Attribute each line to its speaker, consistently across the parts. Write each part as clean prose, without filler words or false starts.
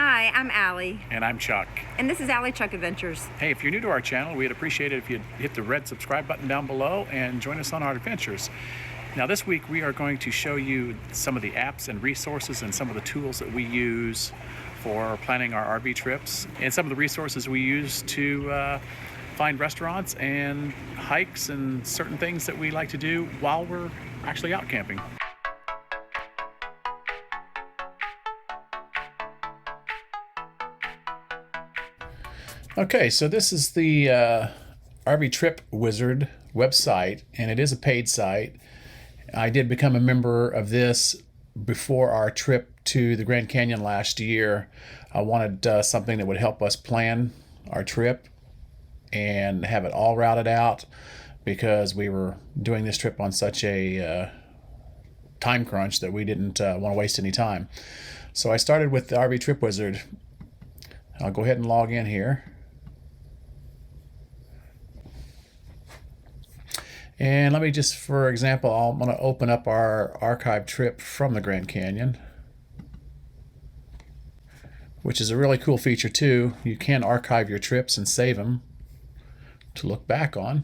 Speaker 1: Hi, I'm Allie,
Speaker 2: And I'm Chuck.
Speaker 1: and this is AlliChuck Adventures.
Speaker 2: Hey, if you're new to our channel, we'd appreciate it if you'd hit the red subscribe button down below and join us on our adventures. Now this week we are going to show you some of the apps and resources and some of the tools that we use for planning our RV trips and some of the resources we use to find restaurants and hikes and certain things that we like to do while we're actually out camping. Okay, so this is the RV Trip Wizard website, and it is a paid site. I did become a member of this before our trip to the Grand Canyon last year. I wanted something that would help us plan our trip and have it all routed out because we were doing this trip on such a time crunch that we didn't want to waste any time. So I started with the RV Trip Wizard. I'll go ahead and log in here. And let me just, for example, I'm going to open up our archive trip from the Grand Canyon, which is a really cool feature too. You can archive your trips and save them to look back on.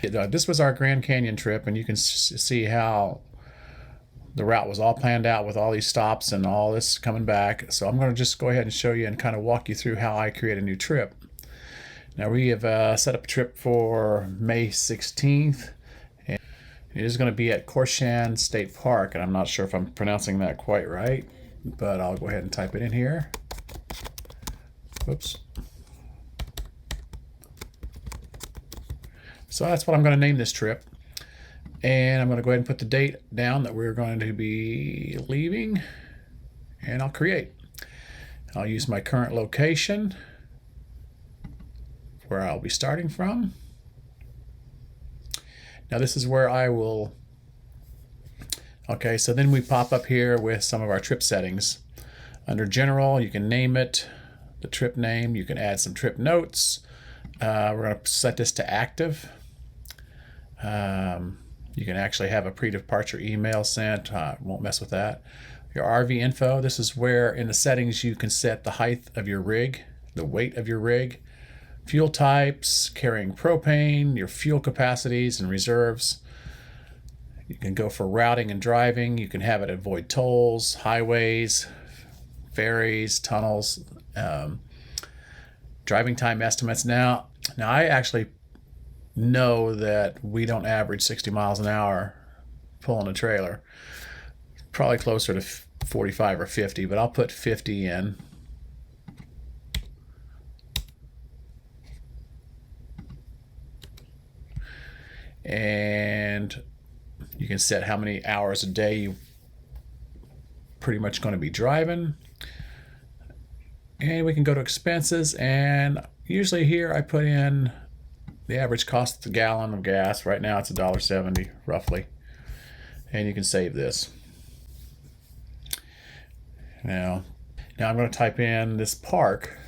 Speaker 2: This was our Grand Canyon trip, and you can see how the route was all planned out with all these stops and all this coming back. So I'm going to just go ahead and show you and kind of walk you through how I create a new trip. Now we have set up a trip for May 16th, and it is going to be at Korshan State Park, and I'm not sure if I'm pronouncing that quite right, but I'll go ahead and type it in here. Oops. So that's what I'm going to name this trip, and I'm going to go ahead and put the date down that we're going to be leaving, and I'll create. I'll use my current location where I'll be starting from. Now this is where I will, okay, so then we pop up here with some of our trip settings. Under general, you can name it, the trip name, you can add some trip notes. We're going to set this to active. You can actually have a pre-departure email sent, won't mess with that. Your RV info, this is where in the settings you can set the height of your rig, the weight of your rig, fuel types, carrying propane, your fuel capacities and reserves. You can go for routing and driving. You can have it avoid tolls, highways, ferries, tunnels, driving time estimates. Now I actually know that we don't average 60 miles an hour pulling a trailer. Probably closer to 45 or 50, but I'll put 50 in. And you can set how many hours a day you pretty much going to be driving. And we can go to expenses, and usually here I put in the average cost of the gallon of gas. Right now it's $1.70 roughly, and you can save this. Now I'm going to type in this park,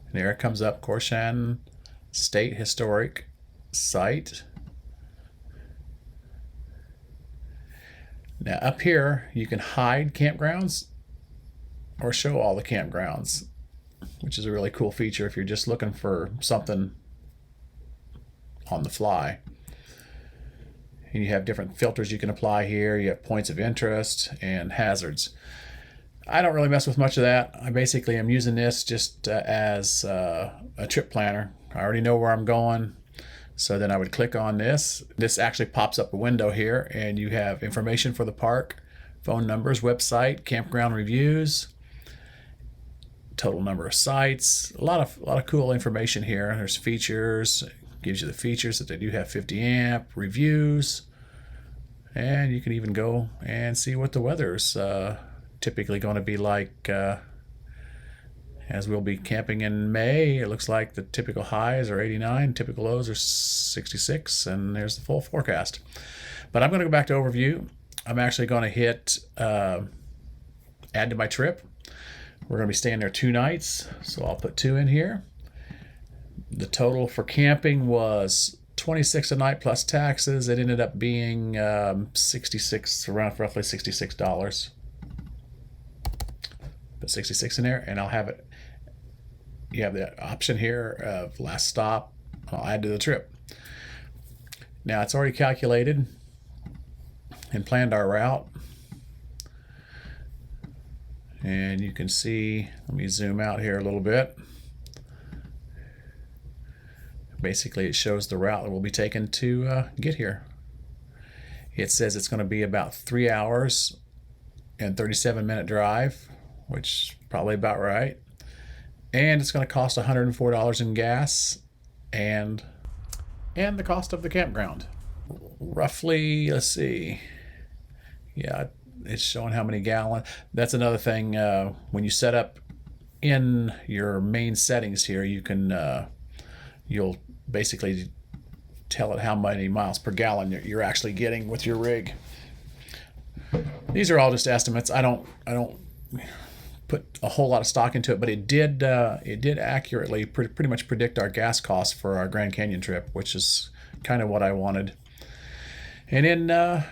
Speaker 2: and there it comes up, Korshan State Historic Site. Now up here you can hide campgrounds or show all the campgrounds, which is a really cool feature if you're just looking for something on the fly. And you have different filters you can apply here. You have points of interest and hazards. I don't really mess with much of that. I basically am using this just as a trip planner. I already know where I'm going. So then I would click on this. This actually pops up a window here, and you have information for the park, phone numbers, website, campground reviews, total number of sites, a lot of cool information here. There's features, gives you the features that they do have 50 amp, reviews, and you can even go and see what the weather's typically going to be like. As we'll be camping in May, it looks like the typical highs are 89, typical lows are 66, and there's the full forecast. But I'm going to go back to overview. I'm actually going to hit add to my trip. We're going to be staying there 2 nights, so I'll put 2 in here. The total for camping was $26 a night plus taxes. It ended up being $66, around roughly $66. Put 66 in there, and I'll have it. You have the option here of last stop. I'll add to the trip. Now it's already calculated and planned our route. And you can see, let me zoom out here a little bit. Basically, it shows the route that will be taken to get here. It says it's going to be about 3 hours and 37-minute drive, which is probably about right. And it's going to cost $104 in gas and the cost of the campground. Roughly, let's see. Yeah, it's showing how many gallons. That's another thing. When you set up in your main settings here, you can you'll basically tell it how many miles per gallon you're actually getting with your rig. These are all just estimates. I don't put a whole lot of stock into it, but it did accurately pretty much predict our gas costs for our Grand Canyon trip, which is kind of what I wanted. And in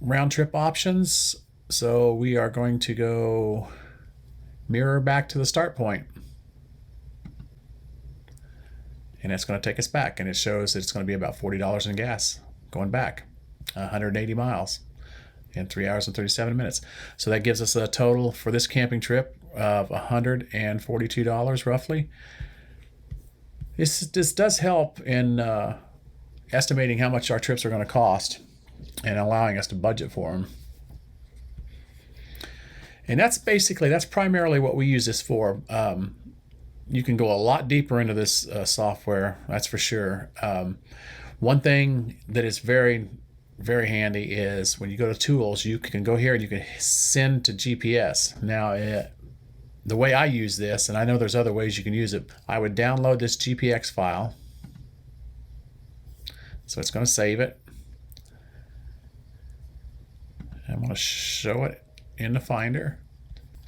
Speaker 2: round trip options, so we are going to go mirror back to the start point. And it's going to take us back, and it shows that it's going to be about $40 in gas going back, 180 miles in 3 hours and 37 minutes. So that gives us a total for this camping trip of $142 roughly. This does help in estimating how much our trips are going to cost and allowing us to budget for them. And that's primarily what we use this for. You can go a lot deeper into this software, that's for sure. One thing that is very, very handy is when you go to tools, you can go here and you can send to GPS. Now, the way I use this, and I know there's other ways you can use it, I would download this GPX file. So it's going to save it. I'm going to show it in the Finder.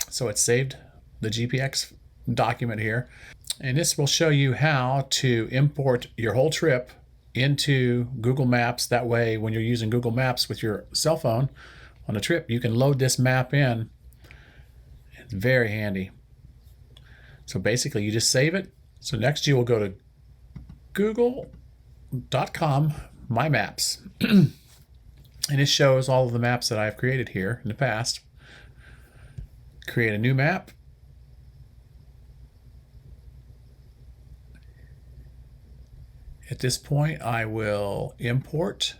Speaker 2: So it's saved the GPX document here, and this will show you how to import your whole trip into Google Maps. That way, when you're using Google Maps with your cell phone on a trip, you can load this map in. It's very handy. So basically, you just save it. So next you will go to google.com My Maps, and it shows all of the maps that I've created here in the past. Create a new map. At this point, I will import,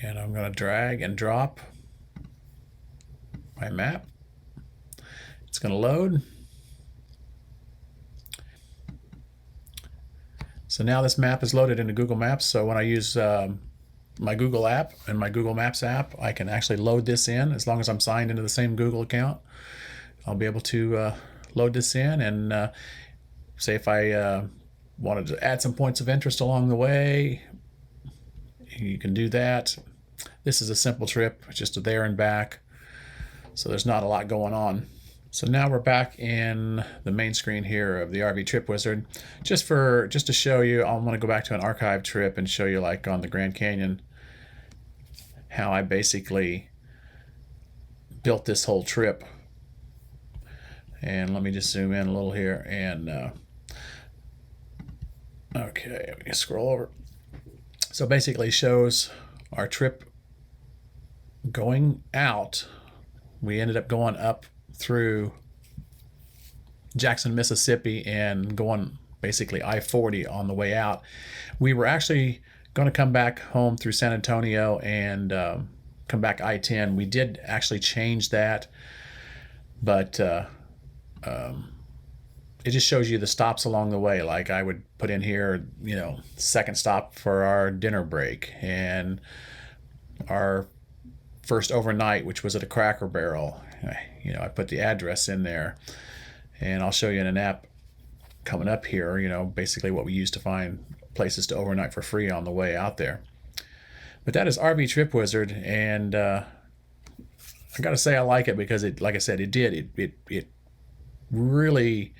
Speaker 2: and I'm going to drag and drop my map. It's going to load. So now this map is loaded into Google Maps. So when I use my Google app and my Google Maps app, I can actually load this in. As long as I'm signed into the same Google account, I'll be able to load this in, and say if I wanted to add some points of interest along the way, you can do that. This is a simple trip, just a there and back, so there's not a lot going on. So now we're back in the main screen here of the RV Trip Wizard. Just to show you, I want to go back to an archive trip and show you, like on the Grand Canyon, how I basically built this whole trip. And let me just zoom in a little here, and okay, we can scroll over. So basically shows our trip going out. We ended up going up through Jackson, Mississippi, and going basically I-40 on the way out. We were actually going to come back home through San Antonio and come back I-10. We did actually change that, but it just shows you the stops along the way. Like I would put in here, second stop for our dinner break, and our first overnight, which was at a Cracker Barrel. I put the address in there, and I'll show you in an app coming up here, basically what we use to find places to overnight for free on the way out there. But that is RV Trip Wizard, and I got to say I like it because it, like I said, it really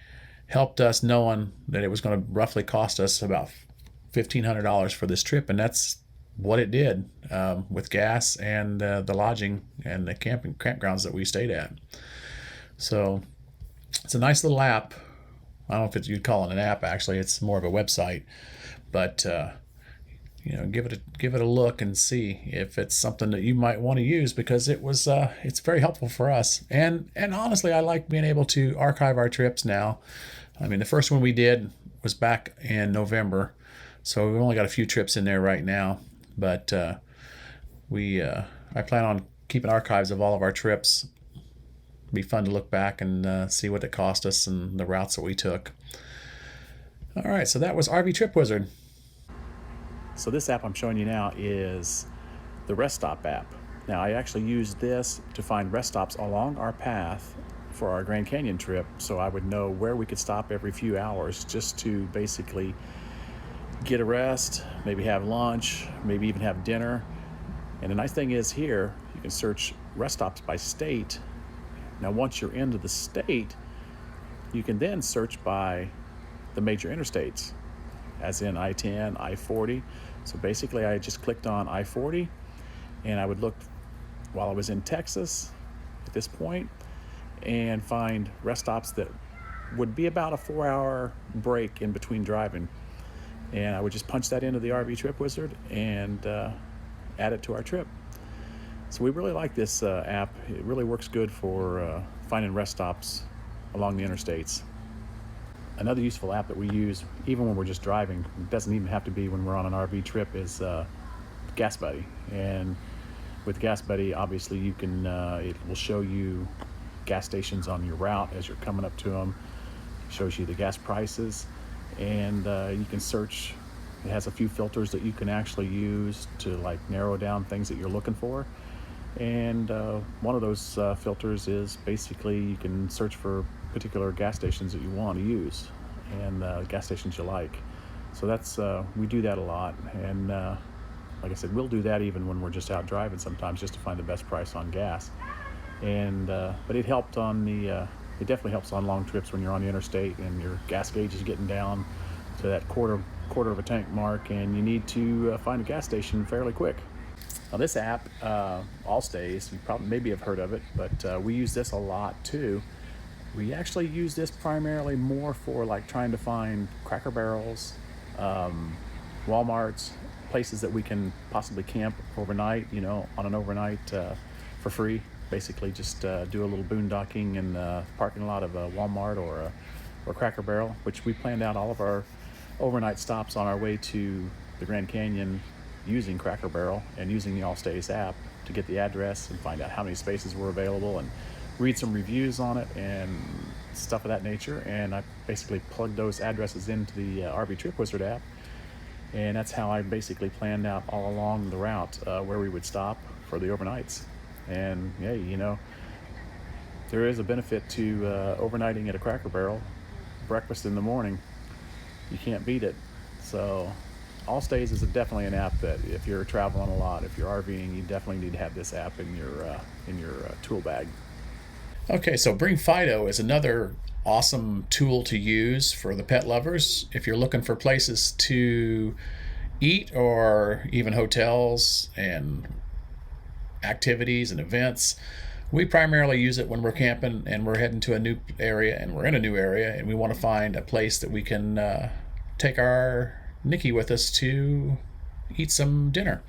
Speaker 2: helped us knowing that it was going to roughly cost us about $1,500 for this trip, and that's what it did with gas and the lodging and the campgrounds that we stayed at. So it's a nice little app. I don't know if you'd call it an app. Actually, it's more of a website, but give it a look and see if it's something that you might want to use, because it's very helpful for us. And honestly, I like being able to archive our trips now. I mean, the first one we did was back in November, so we've only got a few trips in there right now. But I plan on keeping archives of all of our trips. It'd be fun to look back and see what it cost us and the routes that we took. All right, so that was RV Trip Wizard. So this app I'm showing you now is the Rest Stop app. Now, I actually used this to find rest stops along our path for our Grand Canyon trip, so I would know where we could stop every few hours just to basically get a rest, maybe have lunch, maybe even have dinner. And the nice thing is here, you can search rest stops by state. Now, once you're into the state, you can then search by the major interstates, as in I-10, I-40. So basically, I just clicked on I-40, and I would look while I was in Texas at this point and find rest stops that would be about a 4-hour break in between driving. And I would just punch that into the RV Trip Wizard and add it to our trip. So we really like this app. It really works good for finding rest stops along the interstates. Another useful app that we use, even when we're just driving, it doesn't even have to be when we're on an RV trip, is Gas Buddy. And with Gas Buddy, obviously you can, it will show you gas stations on your route as you're coming up to them. It shows you the gas prices, and you can search. It has a few filters that you can actually use to like narrow down things that you're looking for. And one of those filters is basically you can search for particular gas stations that you want to use and gas stations you like. So that's we do that a lot, and like I said, we'll do that even when we're just out driving sometimes, just to find the best price on gas. And but it helped on the it definitely helps on long trips when you're on the interstate and your gas gauge is getting down to that quarter of a tank mark, and you need to find a gas station fairly quick. Now, this app, Allstays, you probably maybe have heard of it, but we use this a lot too. We actually use this primarily more for like trying to find Cracker Barrels, Walmarts, places that we can possibly camp overnight, on an overnight for free. Basically just do a little boondocking in the parking lot of a Walmart or Cracker Barrel, which we planned out all of our overnight stops on our way to the Grand Canyon using Cracker Barrel and using the Allstays app to get the address and find out how many spaces were available and read some reviews on it and stuff of that nature. And I basically plugged those addresses into the RV Trip Wizard app, and that's how I basically planned out all along the route where we would stop for the overnights. And yeah, there is a benefit to overnighting at a Cracker Barrel, breakfast in the morning. You can't beat it. So Allstays is definitely an app that if you're traveling a lot, if you're RVing, you definitely need to have this app in your tool bag. Okay, so Bring Fido is another awesome tool to use for the pet lovers. If you're looking for places to eat or even hotels and activities and events, we primarily use it when we're camping and we're heading to a new area and we're in a new area and we want to find a place that we can take our Nikki with us to eat some dinner.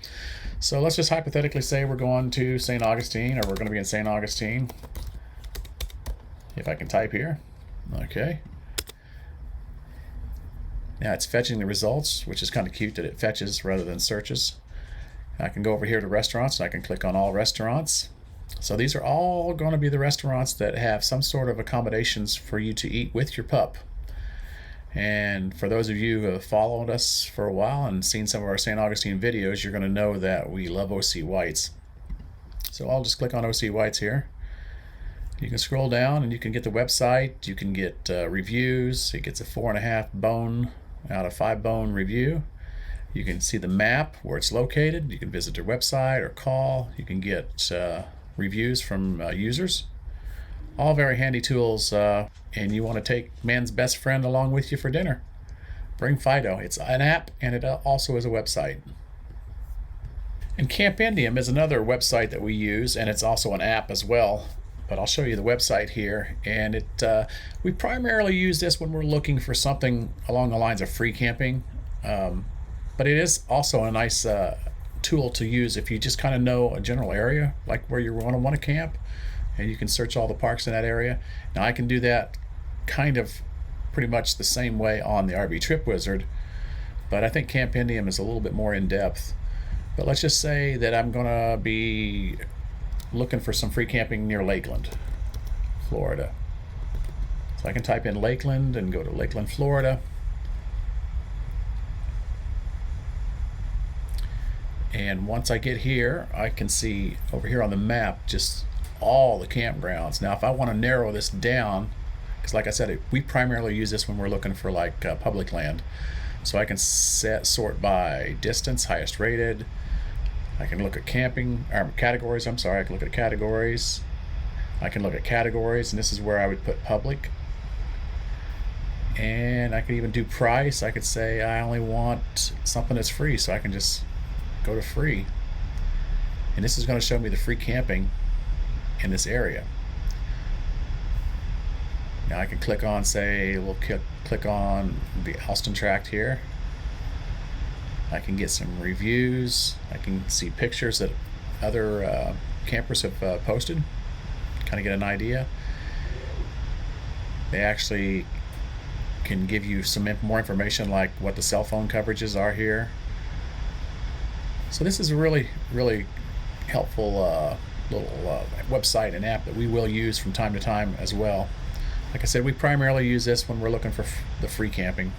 Speaker 2: So let's just hypothetically say we're going to St. Augustine, or we're going to be in St. Augustine. If I can type here. Okay. Now it's fetching the results, which is kind of cute that it fetches rather than searches. I can go over here to restaurants and I can click on all restaurants. So these are all going to be the restaurants that have some sort of accommodations for you to eat with your pup. And for those of you who have followed us for a while and seen some of our St. Augustine videos, you're going to know that we love O.C. White's. So I'll just click on O.C. White's here. You can scroll down and you can get the website, you can get reviews. It gets a 4.5 bone out of 5 bone review. You can see the map where it's located. You can visit their website or call. You can get reviews from users. All very handy tools, and you want to take man's best friend along with you for dinner. Bring Fido. It's an app and it also is a website. And Campendium is another website that we use, and it's also an app as well. But I'll show you the website here. And we primarily use this when we're looking for something along the lines of free camping. But it is also a nice tool to use if you just kind of know a general area, like where you want to camp, and you can search all the parks in that area. Now I can do that kind of pretty much the same way on the RV Trip Wizard, but I think Campendium is a little bit more in depth. But let's just say that I'm gonna be looking for some free camping near Lakeland, Florida. So I can type in Lakeland and go to Lakeland, Florida. And once I get here, I can see over here on the map just all the campgrounds. Now if I want to narrow this down, because like I said, we primarily use this when we're looking for like public land. So I can sort by distance, highest rated. I can look at categories. I can look at categories. I can look at categories, and this is where I would put public. And I could even do price. I could say I only want something that's free, so I can just go to free. And this is going to show me the free camping in this area. Now I can click on, say, we'll click on the Austin tract here. I can get some reviews. I can see pictures that other campers have posted, kind of get an idea. They actually can give you some more information, like what the cell phone coverages are here. So this is a really, really helpful little website and app that we will use from time to time as well. Like I said, we primarily use this when we're looking for the free camping.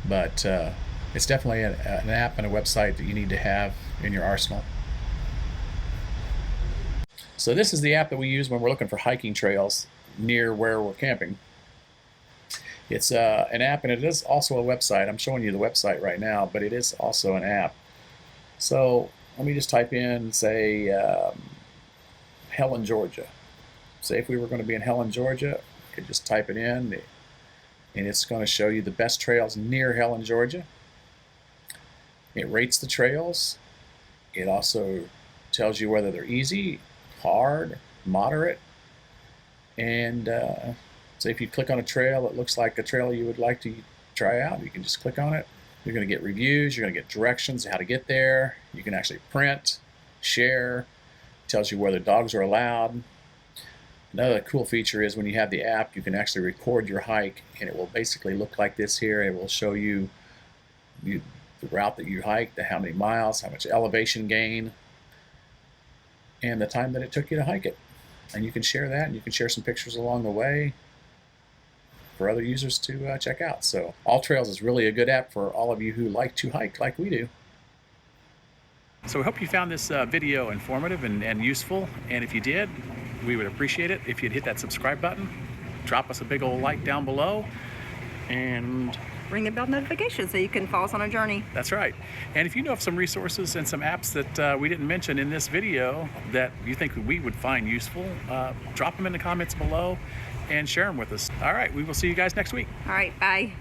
Speaker 2: But it's definitely an app and a website that you need to have in your arsenal. So this is the app that we use when we're looking for hiking trails near where we're camping. It's an app, and it is also a website. I'm showing you the website right now, but it is also an app. So let me just type in, say, Helen, Georgia. Say if we were going to be in Helen, Georgia, you could just type it in, and it's going to show you the best trails near Helen, Georgia. It rates the trails. It also tells you whether they're easy, hard, moderate, and so if you click on a trail that looks like a trail you would like to try out, you can just click on it. You're going to get reviews, you're going to get directions how to get there. You can actually print, share. It tells you whether dogs are allowed. Another cool feature is when you have the app, you can actually record your hike, and it will basically look like this here. It will show you the route that you hiked, how many miles, how much elevation gain, and the time that it took you to hike it. And you can share that, and you can share some pictures along the way for other users to check out. So AllTrails is really a good app for all of you who like to hike like we do. So we hope you found this video informative and useful, and if you did, we would appreciate it if you'd hit that subscribe button, drop us a big old like down below, and
Speaker 1: Ring the bell notification so you can follow us on a journey.
Speaker 2: that's right. And if you know of some resources and some apps that we didn't mention in this video that you think we would find useful, drop them in the comments below and share them with us. All right, we will see you guys next week.
Speaker 1: All right, bye.